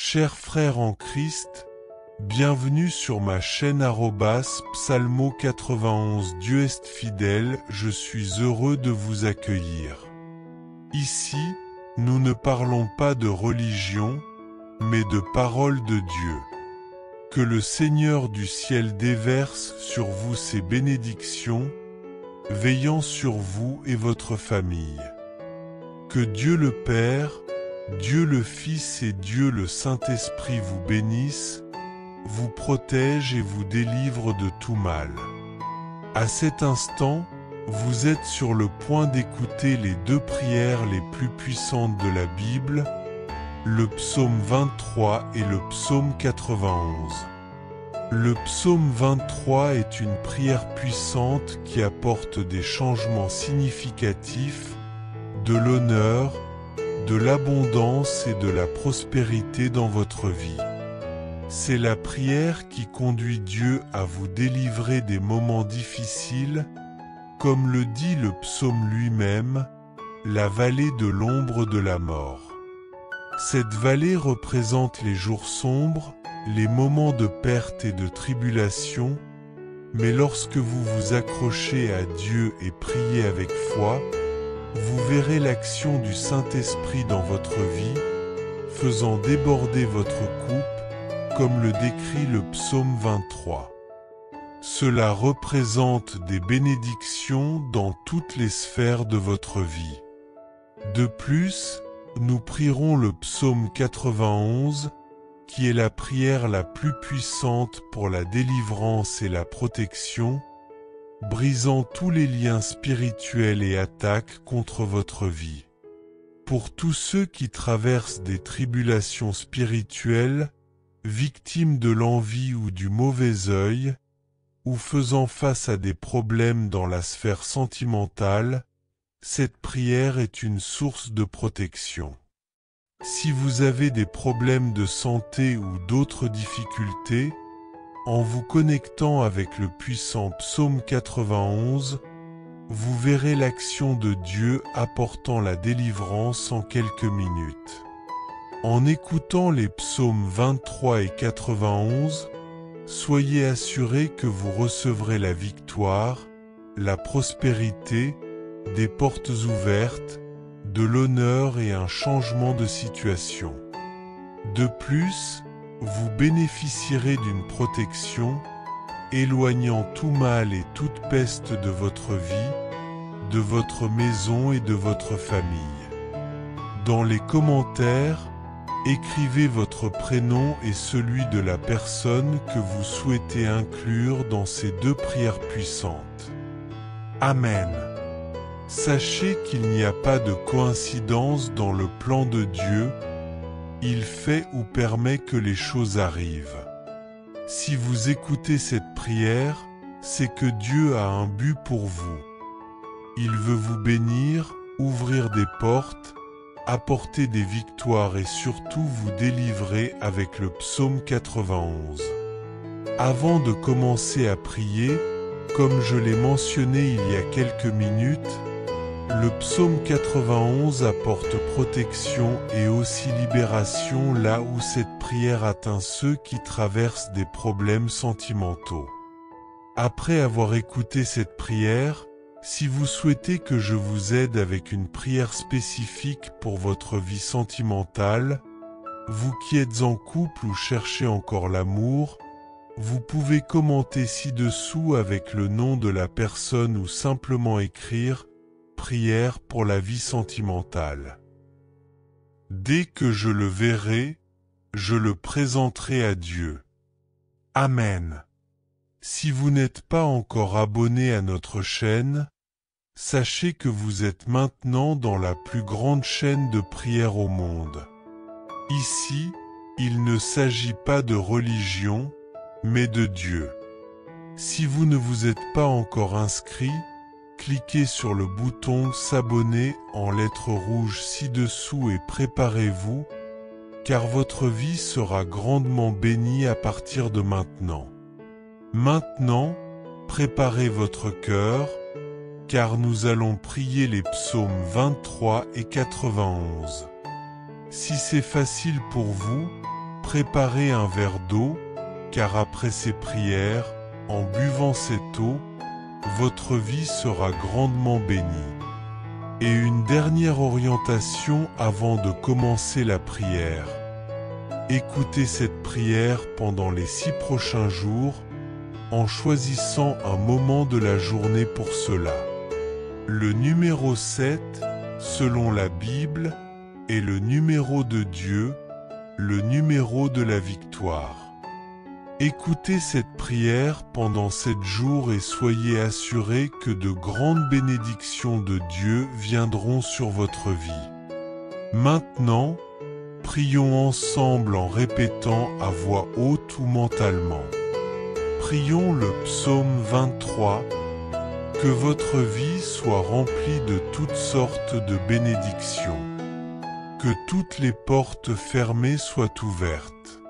Chers frères en Christ, bienvenue sur ma chaîne Psalmo 91. Dieu est fidèle, je suis heureux de vous accueillir. Ici, nous ne parlons pas de religion, mais de parole de Dieu. Que le Seigneur du ciel déverse sur vous ses bénédictions, veillant sur vous et votre famille. Que Dieu le Père, Dieu le Fils et Dieu le Saint-Esprit vous bénissent, vous protègent et vous délivrent de tout mal. À cet instant, vous êtes sur le point d'écouter les deux prières les plus puissantes de la Bible, le psaume 23 et le psaume 91. Le psaume 23 est une prière puissante qui apporte des changements significatifs, de l'honneur, de l'abondance et de la prospérité dans votre vie. C'est la prière qui conduit Dieu à vous délivrer des moments difficiles, comme le dit le psaume lui-même, la vallée de l'ombre de la mort. Cette vallée représente les jours sombres, les moments de perte et de tribulation, mais lorsque vous vous accrochez à Dieu et priez avec foi, vous verrez l'action du Saint-Esprit dans votre vie, faisant déborder votre coupe, comme le décrit le psaume 23. Cela représente des bénédictions dans toutes les sphères de votre vie. De plus, nous prierons le psaume 91, qui est la prière la plus puissante pour la délivrance et la protection, brisant tous les liens spirituels et attaques contre votre vie. Pour tous ceux qui traversent des tribulations spirituelles, victimes de l'envie ou du mauvais œil, ou faisant face à des problèmes dans la sphère sentimentale, cette prière est une source de protection. Si vous avez des problèmes de santé ou d'autres difficultés, en vous connectant avec le puissant psaume 91, vous verrez l'action de Dieu apportant la délivrance en quelques minutes. En écoutant les psaumes 23 et 91, soyez assurés que vous recevrez la victoire, la prospérité, des portes ouvertes, de l'honneur et un changement de situation. De plus, vous bénéficierez d'une protection, éloignant tout mal et toute peste de votre vie, de votre maison et de votre famille. Dans les commentaires, écrivez votre prénom et celui de la personne que vous souhaitez inclure dans ces deux prières puissantes. Amen. Sachez qu'il n'y a pas de coïncidence dans le plan de Dieu, il fait ou permet que les choses arrivent. Si vous écoutez cette prière, c'est que Dieu a un but pour vous. Il veut vous bénir, ouvrir des portes, apporter des victoires et surtout vous délivrer avec le psaume 91. Avant de commencer à prier, comme je l'ai mentionné il y a quelques minutes, le psaume 91 apporte protection et aussi libération là où cette prière atteint ceux qui traversent des problèmes sentimentaux. Après avoir écouté cette prière, si vous souhaitez que je vous aide avec une prière spécifique pour votre vie sentimentale, vous qui êtes en couple ou cherchez encore l'amour, vous pouvez commenter ci-dessous avec le nom de la personne ou simplement écrire « Prière pour la vie sentimentale ». Dès que je le verrai, je le présenterai à Dieu. Amen. Si vous n'êtes pas encore abonné à notre chaîne, sachez que vous êtes maintenant dans la plus grande chaîne de prière au monde. Ici, il ne s'agit pas de religion, mais de Dieu. Si vous ne vous êtes pas encore inscrit, cliquez sur le bouton s'abonner en lettres rouges ci-dessous et préparez-vous, car votre vie sera grandement bénie à partir de maintenant. Maintenant, préparez votre cœur, car nous allons prier les psaumes 23 et 91. Si c'est facile pour vous, préparez un verre d'eau, car après ces prières, en buvant cette eau, votre vie sera grandement bénie. Et une dernière orientation avant de commencer la prière. Écoutez cette prière pendant les 6 prochains jours, en choisissant un moment de la journée pour cela. Le numéro 7, selon la Bible, est le numéro de Dieu, le numéro de la victoire. Écoutez cette prière pendant 7 jours et soyez assurés que de grandes bénédictions de Dieu viendront sur votre vie. Maintenant, prions ensemble en répétant à voix haute ou mentalement. Prions le psaume 23, que votre vie soit remplie de toutes sortes de bénédictions, que toutes les portes fermées soient ouvertes.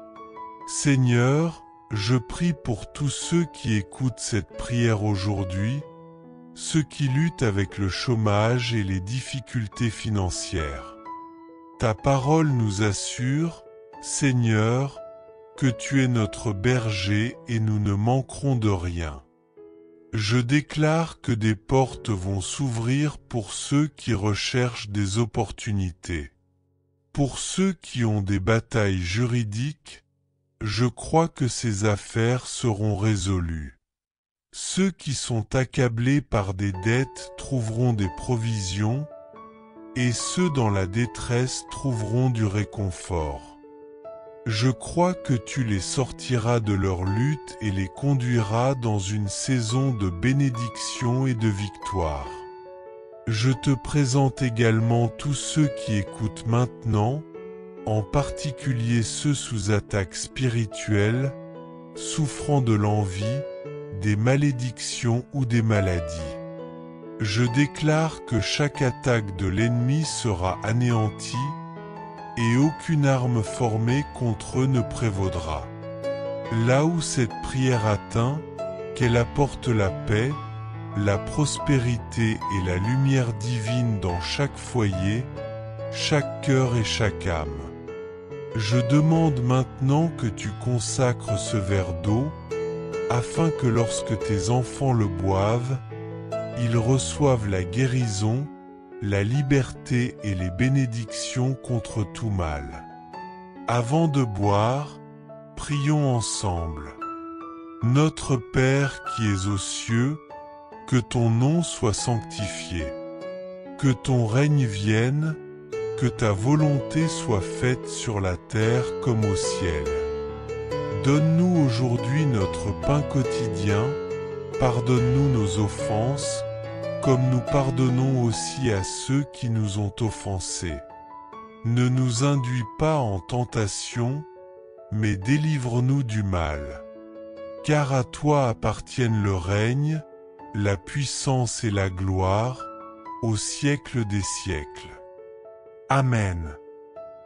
Seigneur, je prie pour tous ceux qui écoutent cette prière aujourd'hui, ceux qui luttent avec le chômage et les difficultés financières. Ta parole nous assure, Seigneur, que tu es notre berger et nous ne manquerons de rien. Je déclare que des portes vont s'ouvrir pour ceux qui recherchent des opportunités. Pour ceux qui ont des batailles juridiques, je crois que ces affaires seront résolues. Ceux qui sont accablés par des dettes trouveront des provisions, et ceux dans la détresse trouveront du réconfort. Je crois que tu les sortiras de leur lutte et les conduiras dans une saison de bénédiction et de victoire. Je te présente également tous ceux qui écoutent maintenant, en particulier ceux sous attaque spirituelle, souffrant de l'envie, des malédictions ou des maladies. Je déclare que chaque attaque de l'ennemi sera anéantie et aucune arme formée contre eux ne prévaudra. Là où cette prière atteint, qu'elle apporte la paix, la prospérité et la lumière divine dans chaque foyer, chaque cœur et chaque âme. Je demande maintenant que tu consacres ce verre d'eau, afin que lorsque tes enfants le boivent, ils reçoivent la guérison, la liberté et les bénédictions contre tout mal. Avant de boire, prions ensemble. Notre Père qui es aux cieux, que ton nom soit sanctifié, que ton règne vienne, que ta volonté soit faite sur la terre comme au ciel. Donne-nous aujourd'hui notre pain quotidien, pardonne-nous nos offenses, comme nous pardonnons aussi à ceux qui nous ont offensés. Ne nous induis pas en tentation, mais délivre-nous du mal. Car à toi appartiennent le règne, la puissance et la gloire, au siècle des siècles. Amen.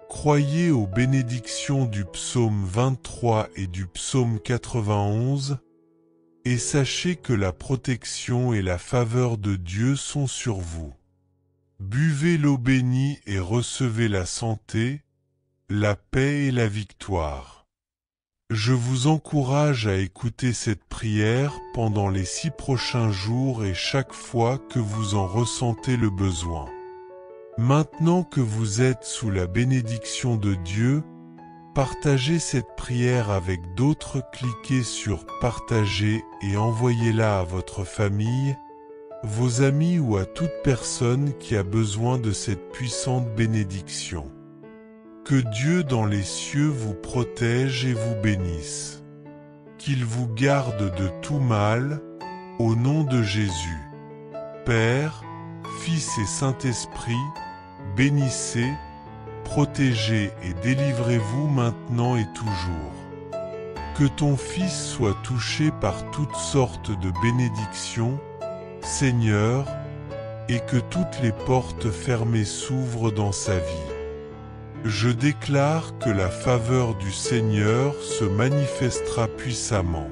Croyez aux bénédictions du psaume 23 et du psaume 91, et sachez que la protection et la faveur de Dieu sont sur vous. Buvez l'eau bénie et recevez la santé, la paix et la victoire. Je vous encourage à écouter cette prière pendant les 6 prochains jours et chaque fois que vous en ressentez le besoin. Maintenant que vous êtes sous la bénédiction de Dieu, partagez cette prière avec d'autres, cliquez sur « Partager » et envoyez-la à votre famille, vos amis ou à toute personne qui a besoin de cette puissante bénédiction. Que Dieu dans les cieux vous protège et vous bénisse. Qu'il vous garde de tout mal, au nom de Jésus. Père, Fils et Saint-Esprit, bénissez, protégez et délivrez-vous maintenant et toujours. Que ton Fils soit touché par toutes sortes de bénédictions, Seigneur, et que toutes les portes fermées s'ouvrent dans sa vie. Je déclare que la faveur du Seigneur se manifestera puissamment.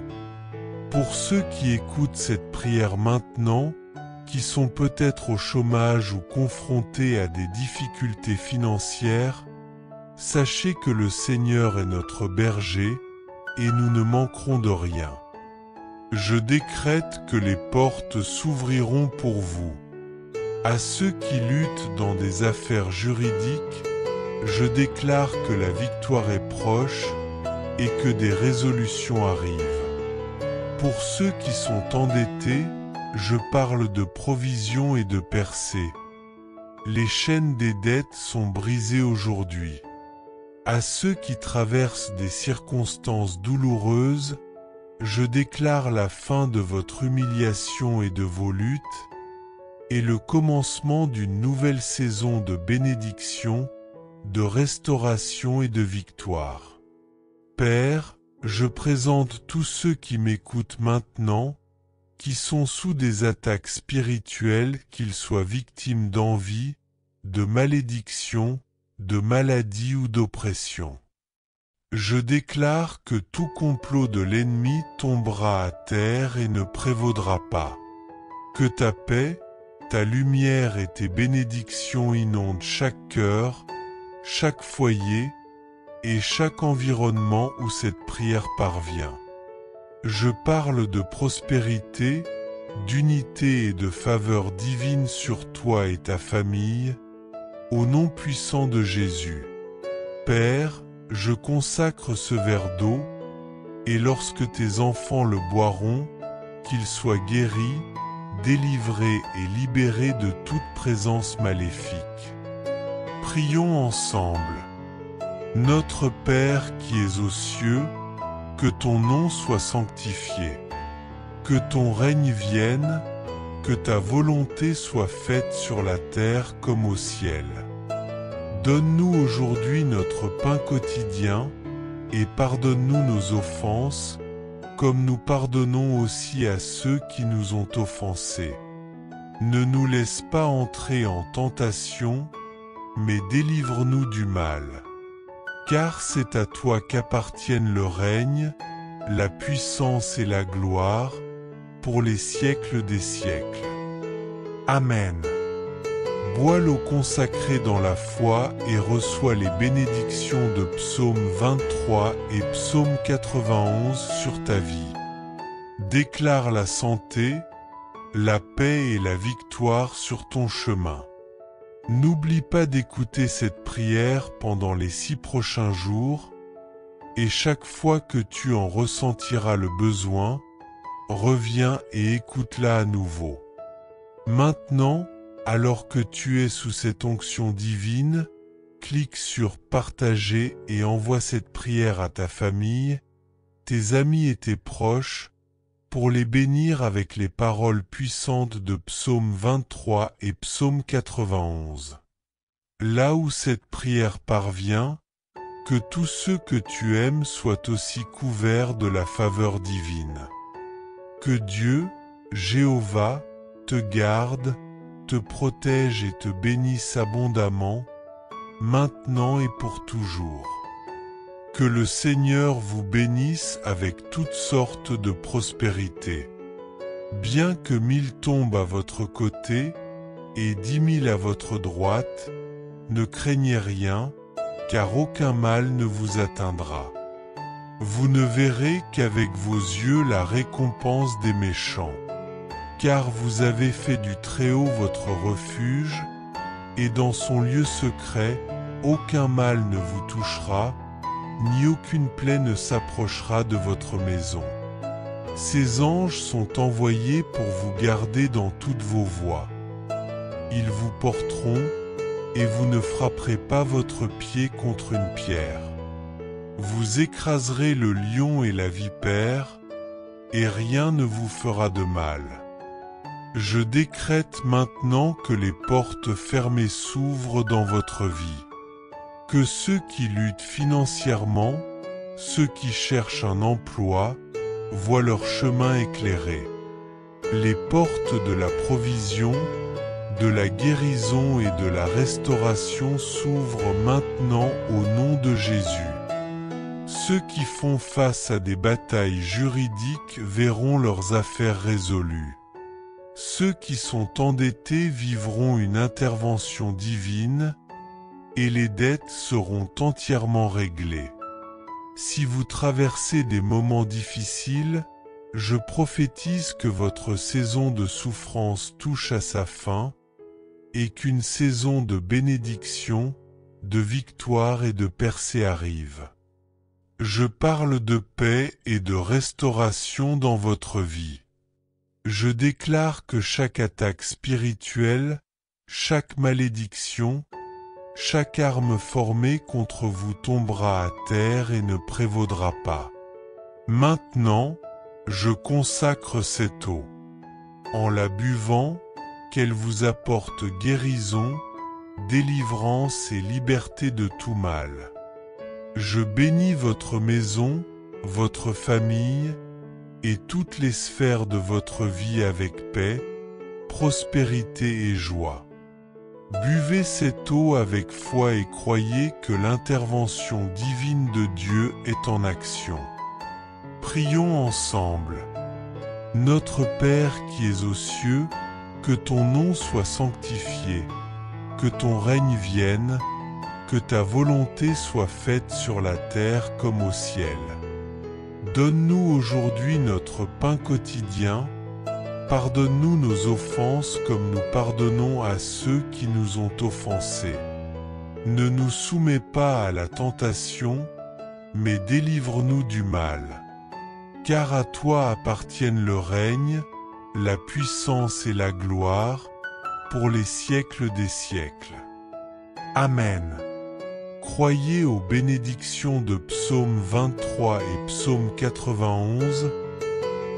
Pour ceux qui écoutent cette prière maintenant, qui sont peut-être au chômage ou confrontés à des difficultés financières, Sachez que le Seigneur est notre berger, et nous ne manquerons de rien. Je décrète que les portes s'ouvriront pour vous. À ceux qui luttent dans des affaires juridiques, je déclare que la victoire est proche et que des résolutions arrivent. Pour ceux qui sont endettés, je parle de provision et de percée. Les chaînes des dettes sont brisées aujourd'hui. À ceux qui traversent des circonstances douloureuses, je déclare la fin de votre humiliation et de vos luttes, et le commencement d'une nouvelle saison de bénédiction, de restauration et de victoire. Père, je présente tous ceux qui m'écoutent maintenant, qui sont sous des attaques spirituelles, qu'ils soient victimes d'envie, de malédiction, de maladie ou d'oppression. Je déclare que tout complot de l'ennemi tombera à terre et ne prévaudra pas. Que ta paix, ta lumière et tes bénédictions inondent chaque cœur, chaque foyer et chaque environnement où cette prière parvient. Je parle de prospérité, d'unité et de faveur divine sur toi et ta famille, au nom puissant de Jésus. Père, je consacre ce verre d'eau, et lorsque tes enfants le boiront, qu'ils soient guéris, délivrés et libérés de toute présence maléfique. Prions ensemble. Notre Père qui es aux cieux, que ton nom soit sanctifié, que ton règne vienne, que ta volonté soit faite sur la terre comme au ciel. Donne-nous aujourd'hui notre pain quotidien, et pardonne-nous nos offenses, comme nous pardonnons aussi à ceux qui nous ont offensés. Ne nous laisse pas entrer en tentation, mais délivre-nous du mal. Car c'est à toi qu'appartiennent le règne, la puissance et la gloire, pour les siècles des siècles. Amen. Bois l'eau consacrée dans la foi et reçois les bénédictions de Psaume 23 et Psaume 91 sur ta vie. Déclare la santé, la paix et la victoire sur ton chemin. N'oublie pas d'écouter cette prière pendant les 6 prochains jours, et chaque fois que tu en ressentiras le besoin, reviens et écoute-la à nouveau. Maintenant, alors que tu es sous cette onction divine, clique sur partager et envoie cette prière à ta famille, tes amis et tes proches, pour les bénir avec les paroles puissantes de Psaume 23 et Psaume 91. Là où cette prière parvient, que tous ceux que tu aimes soient aussi couverts de la faveur divine. Que Dieu, Jéhovah, te garde, te protège et te bénisse abondamment, maintenant et pour toujours. Que le Seigneur vous bénisse avec toutes sortes de prospérité. Bien que 1000 tombent à votre côté et 10 000 à votre droite, ne craignez rien, car aucun mal ne vous atteindra. Vous ne verrez qu'avec vos yeux la récompense des méchants. Car vous avez fait du Très-Haut votre refuge, et dans son lieu secret, aucun mal ne vous touchera, ni aucune plaie ne s'approchera de votre maison. Ces anges sont envoyés pour vous garder dans toutes vos voies. Ils vous porteront, et vous ne frapperez pas votre pied contre une pierre. Vous écraserez le lion et la vipère, et rien ne vous fera de mal. Je décrète maintenant que les portes fermées s'ouvrent dans votre vie. Que ceux qui luttent financièrement, ceux qui cherchent un emploi, voient leur chemin éclairé. Les portes de la provision, de la guérison et de la restauration s'ouvrent maintenant au nom de Jésus. Ceux qui font face à des batailles juridiques verront leurs affaires résolues. Ceux qui sont endettés vivront une intervention divine, et les dettes seront entièrement réglées. Si vous traversez des moments difficiles, je prophétise que votre saison de souffrance touche à sa fin et qu'une saison de bénédiction, de victoire et de percée arrive. Je parle de paix et de restauration dans votre vie. Je déclare que chaque attaque spirituelle, chaque malédiction, chaque arme formée contre vous tombera à terre et ne prévaudra pas. Maintenant, je consacre cette eau. En la buvant, qu'elle vous apporte guérison, délivrance et liberté de tout mal. Je bénis votre maison, votre famille et toutes les sphères de votre vie avec paix, prospérité et joie. Buvez cette eau avec foi et croyez que l'intervention divine de Dieu est en action. Prions ensemble. Notre Père qui es aux cieux, que ton nom soit sanctifié, que ton règne vienne, que ta volonté soit faite sur la terre comme au ciel. Donne-nous aujourd'hui notre pain quotidien. Pardonne-nous nos offenses comme nous pardonnons à ceux qui nous ont offensés. Ne nous soumets pas à la tentation, mais délivre-nous du mal. Car à toi appartiennent le règne, la puissance et la gloire, pour les siècles des siècles. Amen. Croyez aux bénédictions de Psaume 23 et Psaume 91,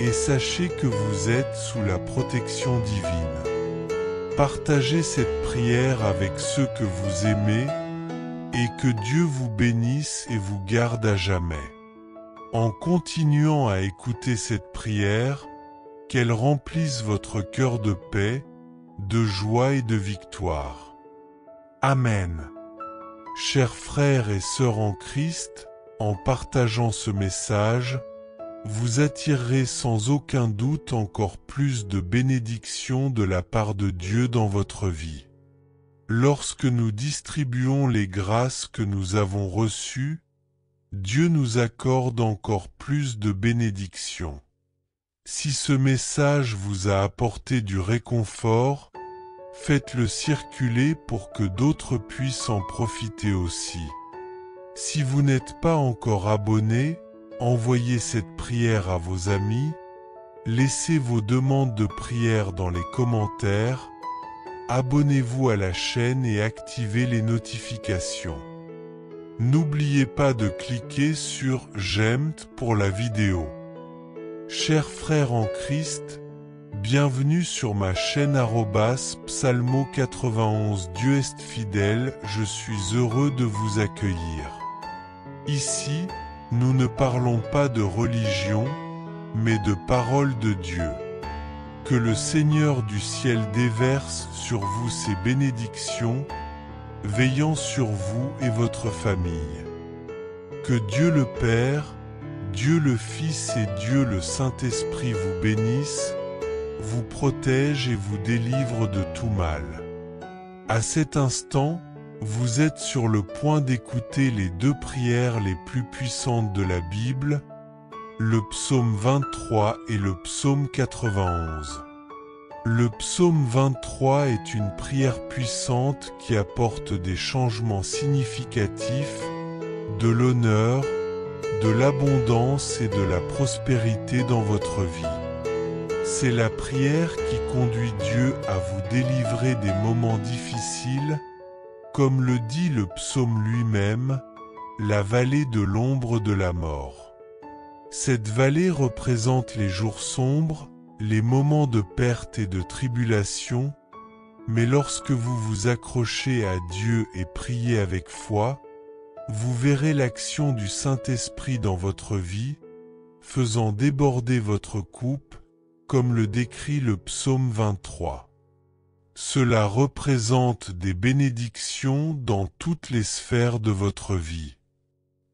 et sachez que vous êtes sous la protection divine. Partagez cette prière avec ceux que vous aimez, et que Dieu vous bénisse et vous garde à jamais. En continuant à écouter cette prière, qu'elle remplisse votre cœur de paix, de joie et de victoire. Amen. Chers frères et sœurs en Christ, en partageant ce message, vous attirerez sans aucun doute encore plus de bénédictions de la part de Dieu dans votre vie. Lorsque nous distribuons les grâces que nous avons reçues, Dieu nous accorde encore plus de bénédictions. Si ce message vous a apporté du réconfort, faites-le circuler pour que d'autres puissent en profiter aussi. Si vous n'êtes pas encore abonné, envoyez cette prière à vos amis, laissez vos demandes de prière dans les commentaires, abonnez-vous à la chaîne et activez les notifications. N'oubliez pas de cliquer sur « J'aime » pour la vidéo. Chers frères en Christ, bienvenue sur ma chaîne @psalmo91 Dieu est fidèle, je suis heureux de vous accueillir. Ici, nous ne parlons pas de religion, mais de parole de Dieu. Que le Seigneur du ciel déverse sur vous ses bénédictions, veillant sur vous et votre famille. Que Dieu le Père, Dieu le Fils et Dieu le Saint-Esprit vous bénissent, vous protège et vous délivre de tout mal. À cet instant, vous êtes sur le point d'écouter les deux prières les plus puissantes de la Bible, le psaume 23 et le psaume 91. Le psaume 23 est une prière puissante qui apporte des changements significatifs, de l'honneur, de l'abondance et de la prospérité dans votre vie. C'est la prière qui conduit Dieu à vous délivrer des moments difficiles, comme le dit le psaume lui-même, la vallée de l'ombre de la mort. Cette vallée représente les jours sombres, les moments de perte et de tribulation, mais lorsque vous vous accrochez à Dieu et priez avec foi, vous verrez l'action du Saint-Esprit dans votre vie, faisant déborder votre coupe, comme le décrit le psaume 23. Cela représente des bénédictions dans toutes les sphères de votre vie.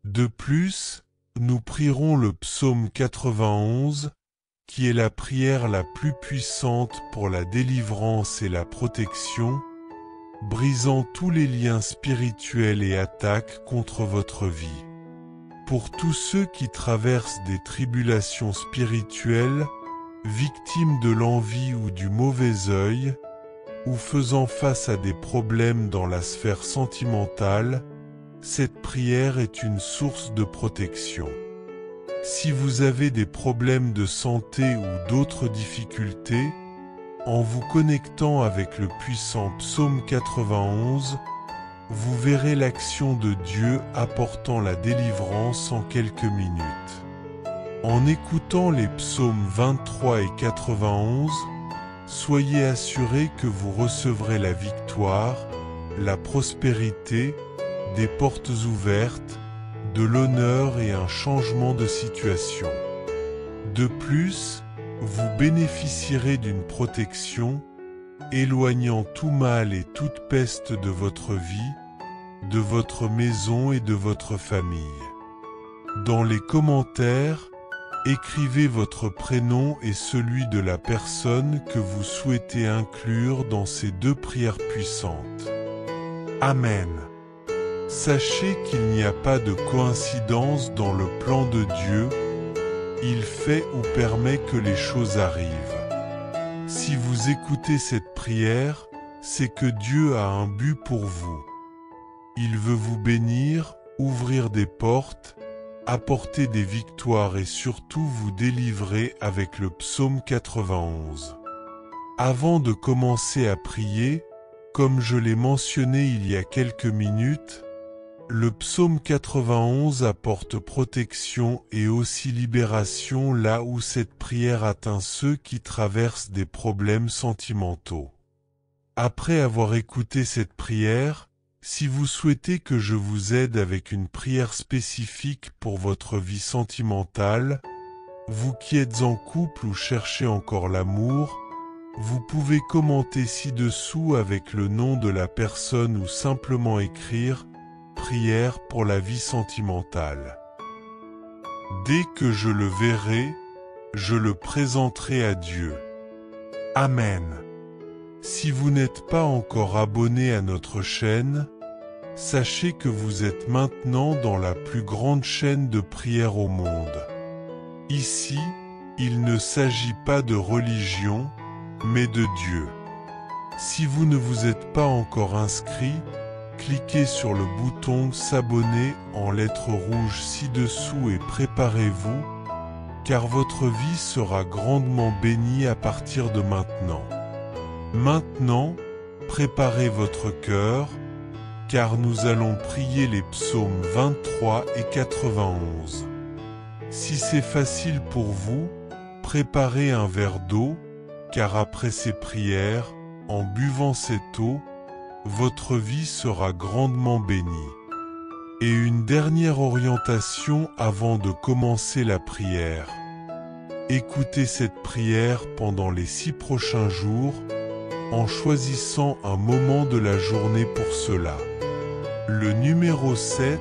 De plus, nous prierons le psaume 91, qui est la prière la plus puissante pour la délivrance et la protection, brisant tous les liens spirituels et attaques contre votre vie. Pour tous ceux qui traversent des tribulations spirituelles, victimes de l'envie ou du mauvais œil, ou faisant face à des problèmes dans la sphère sentimentale, cette prière est une source de protection. Si vous avez des problèmes de santé ou d'autres difficultés, en vous connectant avec le puissant psaume 91, vous verrez l'action de Dieu apportant la délivrance en quelques minutes. En écoutant les psaumes 23 et 91, soyez assurés que vous recevrez la victoire, la prospérité, des portes ouvertes, de l'honneur et un changement de situation. De plus, vous bénéficierez d'une protection, éloignant tout mal et toute peste de votre vie, de votre maison et de votre famille. Dans les commentaires, écrivez votre prénom et celui de la personne que vous souhaitez inclure dans ces deux prières puissantes. Amen. Sachez qu'il n'y a pas de coïncidence dans le plan de Dieu, il fait ou permet que les choses arrivent. Si vous écoutez cette prière, c'est que Dieu a un but pour vous. Il veut vous bénir, ouvrir des portes, apporter des victoires et surtout vous délivrer avec le psaume 91. Avant de commencer à prier, comme je l'ai mentionné il y a quelques minutes, le psaume 91 apporte protection et aussi libération là où cette prière atteint ceux qui traversent des problèmes sentimentaux. Après avoir écouté cette prière, si vous souhaitez que je vous aide avec une prière spécifique pour votre vie sentimentale, vous qui êtes en couple ou cherchez encore l'amour, vous pouvez commenter ci-dessous avec le nom de la personne ou simplement écrire « Prière pour la vie sentimentale ». Dès que je le verrai, je le présenterai à Dieu. Amen. Si vous n'êtes pas encore abonné à notre chaîne, sachez que vous êtes maintenant dans la plus grande chaîne de prière au monde. Ici, il ne s'agit pas de religion, mais de Dieu. Si vous ne vous êtes pas encore inscrit, cliquez sur le bouton s'abonner en lettres rouges ci-dessous et préparez-vous, car votre vie sera grandement bénie à partir de maintenant. Maintenant, préparez votre cœur, car nous allons prier les psaumes 23 et 91. Si c'est facile pour vous, préparez un verre d'eau, car après ces prières, en buvant cette eau, votre vie sera grandement bénie. Et une dernière orientation avant de commencer la prière. Écoutez cette prière pendant les 6 prochains jours, en choisissant un moment de la journée pour cela. Le numéro 7,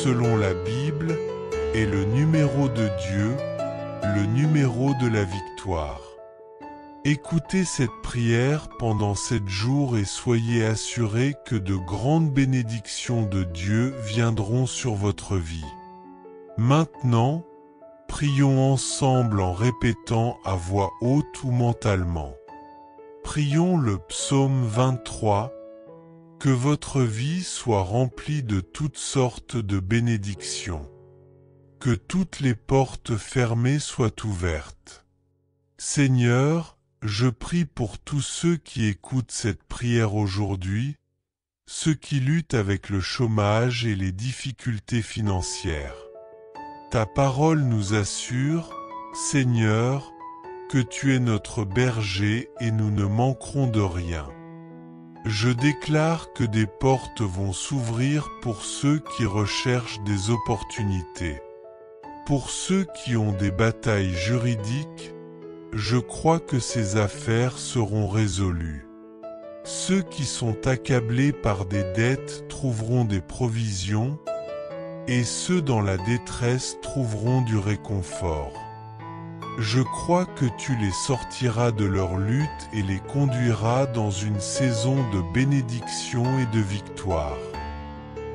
selon la Bible, est le numéro de Dieu, le numéro de la victoire. Écoutez cette prière pendant 7 jours et soyez assurés que de grandes bénédictions de Dieu viendront sur votre vie. Maintenant, prions ensemble en répétant à voix haute ou mentalement. Prions le psaume 23, que votre vie soit remplie de toutes sortes de bénédictions. Que toutes les portes fermées soient ouvertes. Seigneur, je prie pour tous ceux qui écoutent cette prière aujourd'hui, ceux qui luttent avec le chômage et les difficultés financières. Ta parole nous assure, Seigneur, que tu es notre berger et nous ne manquerons de rien. Je déclare que des portes vont s'ouvrir pour ceux qui recherchent des opportunités. Pour ceux qui ont des batailles juridiques, je crois que ces affaires seront résolues. Ceux qui sont accablés par des dettes trouveront des provisions, et ceux dans la détresse trouveront du réconfort. Je crois que tu les sortiras de leur lutte et les conduiras dans une saison de bénédiction et de victoire.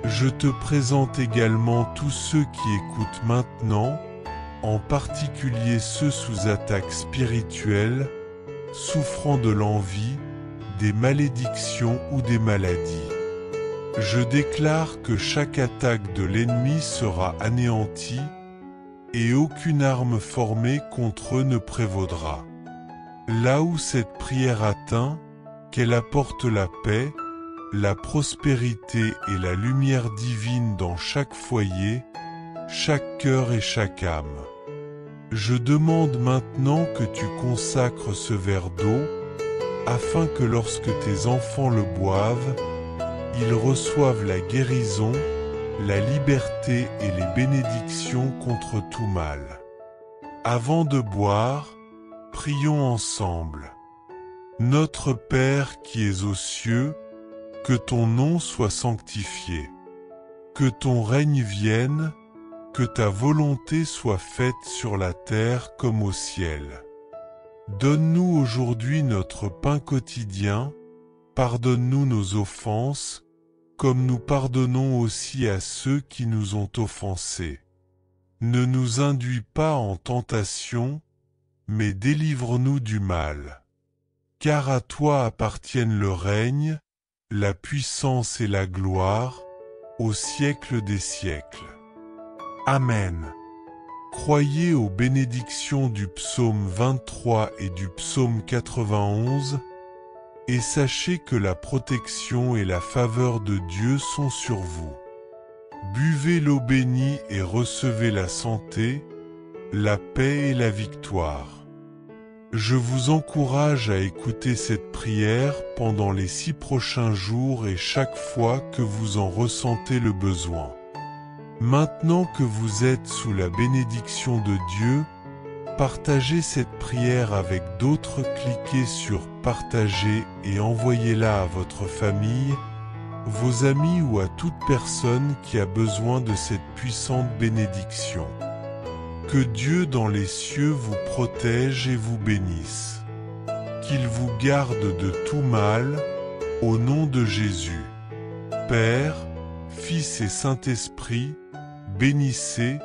Je te présente également tous ceux qui écoutent maintenant, en particulier ceux sous attaque spirituelle, souffrant de l'envie, des malédictions ou des maladies. Je déclare que chaque attaque de l'ennemi sera anéantie et aucune arme formée contre eux ne prévaudra. Là où cette prière atteint, qu'elle apporte la paix, la prospérité et la lumière divine dans chaque foyer, chaque cœur et chaque âme. Je demande maintenant que tu consacres ce verre d'eau, afin que lorsque tes enfants le boivent, ils reçoivent la guérison, la liberté et les bénédictions contre tout mal. Avant de boire, prions ensemble. Notre Père qui es aux cieux, que ton nom soit sanctifié. Que ton règne vienne, que ta volonté soit faite sur la terre comme au ciel. Donne-nous aujourd'hui notre pain quotidien, pardonne-nous nos offenses, comme nous pardonnons aussi à ceux qui nous ont offensés. Ne nous induis pas en tentation, mais délivre-nous du mal. Car à toi appartiennent le règne, la puissance et la gloire, au siècle des siècles. Amen. Croyez aux bénédictions du psaume 23 et du psaume 91, et sachez que la protection et la faveur de Dieu sont sur vous. Buvez l'eau bénie et recevez la santé, la paix et la victoire. Je vous encourage à écouter cette prière pendant les 6 prochains jours et chaque fois que vous en ressentez le besoin. Maintenant que vous êtes sous la bénédiction de Dieu, partagez cette prière avec d'autres, cliquez sur « Partager » et envoyez-la à votre famille, vos amis ou à toute personne qui a besoin de cette puissante bénédiction. Que Dieu dans les cieux vous protège et vous bénisse. Qu'il vous garde de tout mal, au nom de Jésus. Père, Fils et Saint-Esprit, bénissez,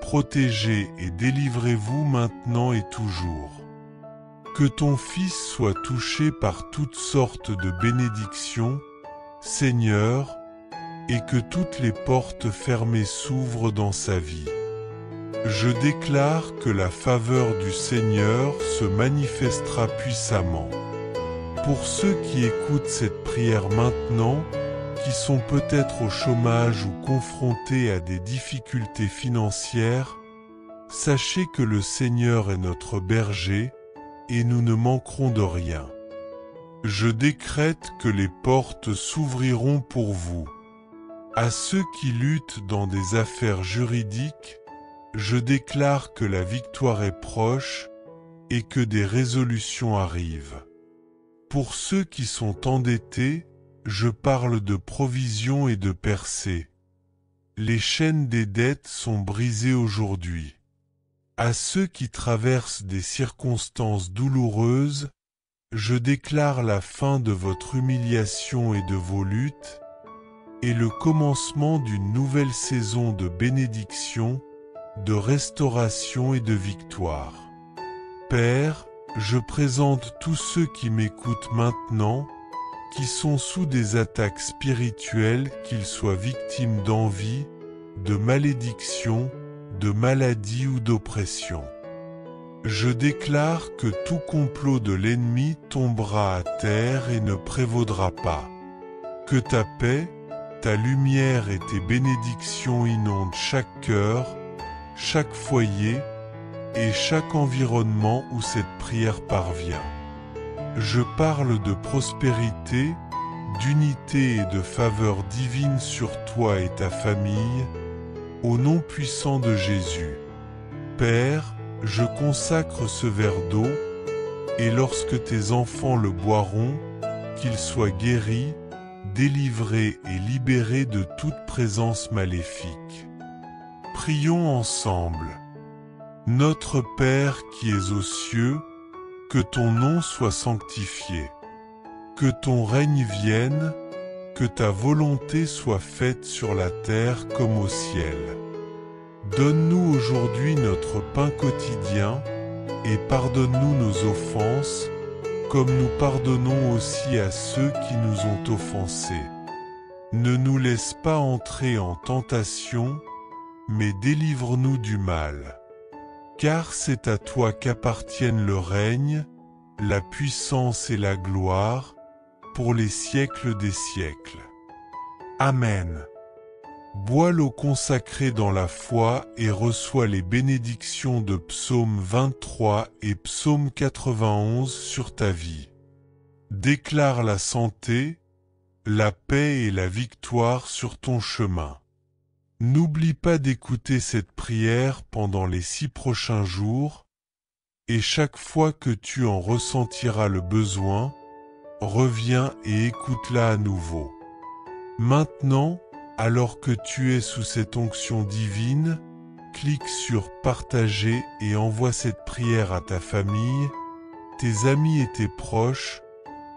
protégez et délivrez-vous maintenant et toujours. Que ton Fils soit touché par toutes sortes de bénédictions, Seigneur, et que toutes les portes fermées s'ouvrent dans sa vie. Je déclare que la faveur du Seigneur se manifestera puissamment. Pour ceux qui écoutent cette prière maintenant, qui sont peut-être au chômage ou confrontés à des difficultés financières, sachez que le Seigneur est notre berger, et nous ne manquerons de rien. Je décrète que les portes s'ouvriront pour vous. À ceux qui luttent dans des affaires juridiques, je déclare que la victoire est proche et que des résolutions arrivent. Pour ceux qui sont endettés, je parle de provision et de percée. Les chaînes des dettes sont brisées aujourd'hui. À ceux qui traversent des circonstances douloureuses, je déclare la fin de votre humiliation et de vos luttes, et le commencement d'une nouvelle saison de bénédiction, de restauration et de victoire. Père, je présente tous ceux qui m'écoutent maintenant, qui sont sous des attaques spirituelles, qu'ils soient victimes d'envie, de malédiction, de maladie ou d'oppression. Je déclare que tout complot de l'ennemi tombera à terre et ne prévaudra pas. Que ta paix, ta lumière et tes bénédictions inondent chaque cœur, chaque foyer et chaque environnement où cette prière parvient. Je parle de prospérité, d'unité et de faveur divine sur toi et ta famille, au nom puissant de Jésus. Père, je consacre ce verre d'eau, et lorsque tes enfants le boiront, qu'ils soient guéris, délivrés et libérés de toute présence maléfique. Prions ensemble. Notre Père qui es aux cieux, que ton nom soit sanctifié. Que ton règne vienne, que ta volonté soit faite sur la terre comme au ciel. Donne-nous aujourd'hui notre pain quotidien, et pardonne-nous nos offenses, comme nous pardonnons aussi à ceux qui nous ont offensés. Ne nous laisse pas entrer en tentation, mais délivre-nous du mal. Car c'est à toi qu'appartiennent le règne, la puissance et la gloire, pour les siècles des siècles. Amen. Bois l'eau consacrée dans la foi et reçois les bénédictions de Psaume 23 et Psaume 91 sur ta vie. Déclare la santé, la paix et la victoire sur ton chemin. N'oublie pas d'écouter cette prière pendant les 6 prochains jours, et chaque fois que tu en ressentiras le besoin, reviens et écoute-la à nouveau. Maintenant, alors que tu es sous cette onction divine, clique sur Partager et envoie cette prière à ta famille, tes amis et tes proches,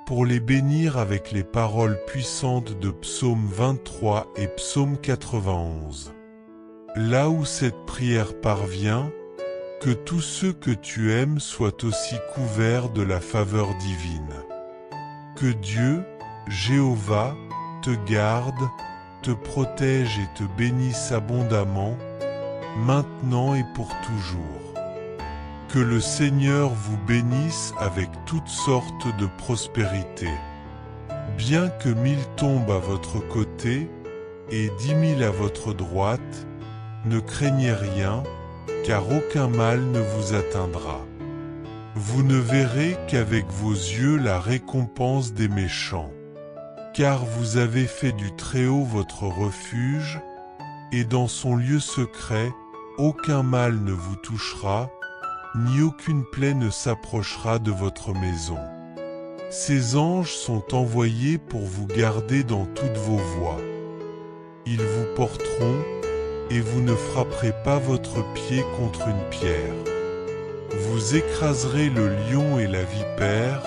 pour les bénir avec les paroles puissantes de Psaume 23 et Psaume 91. Là où cette prière parvient, que tous ceux que tu aimes soient aussi couverts de la faveur divine. Que Dieu, Jéhovah, te garde, te protège et te bénisse abondamment, maintenant et pour toujours. Que le Seigneur vous bénisse avec toutes sortes de prospérité. Bien que 1000 tombent à votre côté et 10 000 à votre droite, ne craignez rien, car aucun mal ne vous atteindra. Vous ne verrez qu'avec vos yeux la récompense des méchants. Car vous avez fait du Très-Haut votre refuge, et dans son lieu secret, aucun mal ne vous touchera, ni aucune plaie ne s'approchera de votre maison. Ces anges sont envoyés pour vous garder dans toutes vos voies. Ils vous porteront, et vous ne frapperez pas votre pied contre une pierre. Vous écraserez le lion et la vipère,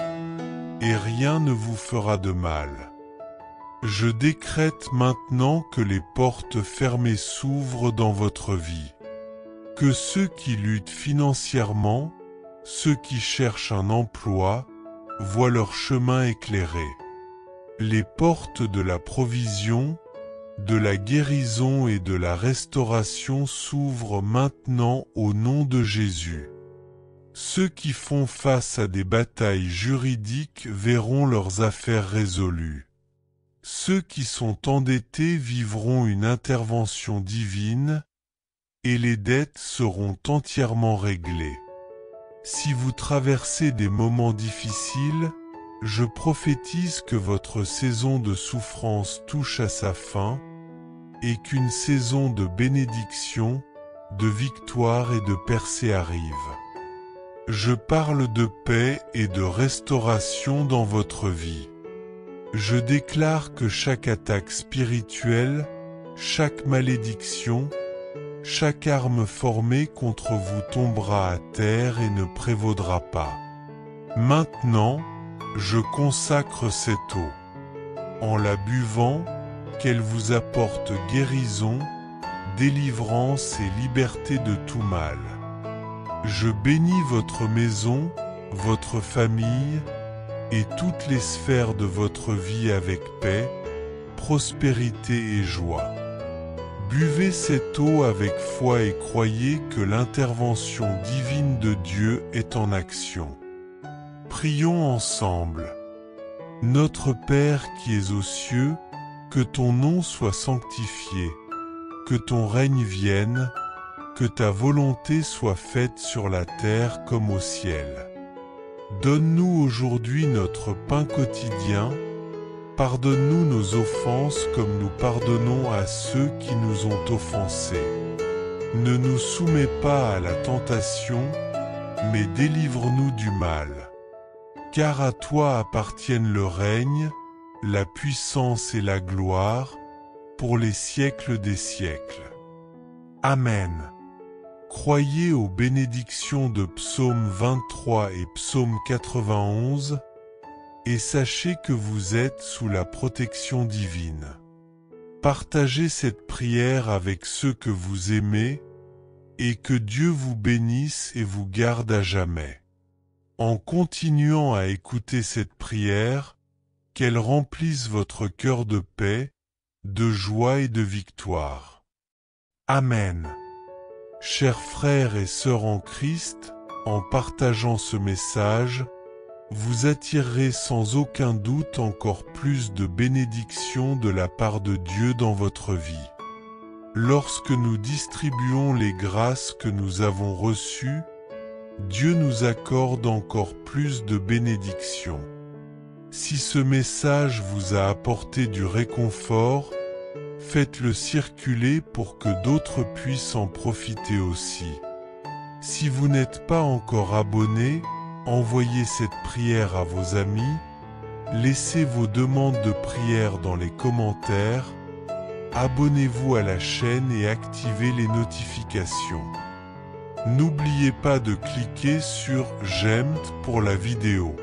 et rien ne vous fera de mal. Je décrète maintenant que les portes fermées s'ouvrent dans votre vie. Que ceux qui luttent financièrement, ceux qui cherchent un emploi, voient leur chemin éclairé. Les portes de la provision, de la guérison et de la restauration s'ouvrent maintenant au nom de Jésus. Ceux qui font face à des batailles juridiques verront leurs affaires résolues. Ceux qui sont endettés vivront une intervention divine, et les dettes seront entièrement réglées. Si vous traversez des moments difficiles, je prophétise que votre saison de souffrance touche à sa fin, et qu'une saison de bénédiction, de victoire et de percée arrive. Je parle de paix et de restauration dans votre vie. Je déclare que chaque attaque spirituelle, chaque malédiction, chaque arme formée contre vous tombera à terre et ne prévaudra pas. Maintenant, je consacre cette eau. En la buvant, qu'elle vous apporte guérison, délivrance et liberté de tout mal. Je bénis votre maison, votre famille, et toutes les sphères de votre vie avec paix, prospérité et joie. Buvez cette eau avec foi et croyez que l'intervention divine de Dieu est en action. Prions ensemble. Notre Père qui es aux cieux, que ton nom soit sanctifié, que ton règne vienne, que ta volonté soit faite sur la terre comme au ciel. Donne-nous aujourd'hui notre pain quotidien, pardonne-nous nos offenses comme nous pardonnons à ceux qui nous ont offensés. Ne nous soumets pas à la tentation, mais délivre-nous du mal. Car à toi appartiennent le règne, la puissance et la gloire, pour les siècles des siècles. Amen. Croyez aux bénédictions de Psaume 23 et Psaume 91 et sachez que vous êtes sous la protection divine. Partagez cette prière avec ceux que vous aimez et que Dieu vous bénisse et vous garde à jamais. En continuant à écouter cette prière, qu'elle remplisse votre cœur de paix, de joie et de victoire. Amen. Chers frères et sœurs en Christ, en partageant ce message, vous attirerez sans aucun doute encore plus de bénédictions de la part de Dieu dans votre vie. Lorsque nous distribuons les grâces que nous avons reçues, Dieu nous accorde encore plus de bénédictions. Si ce message vous a apporté du réconfort, faites-le circuler pour que d'autres puissent en profiter aussi. Si vous n'êtes pas encore abonné, envoyez cette prière à vos amis, laissez vos demandes de prière dans les commentaires, abonnez-vous à la chaîne et activez les notifications. N'oubliez pas de cliquer sur « J'aime » pour la vidéo.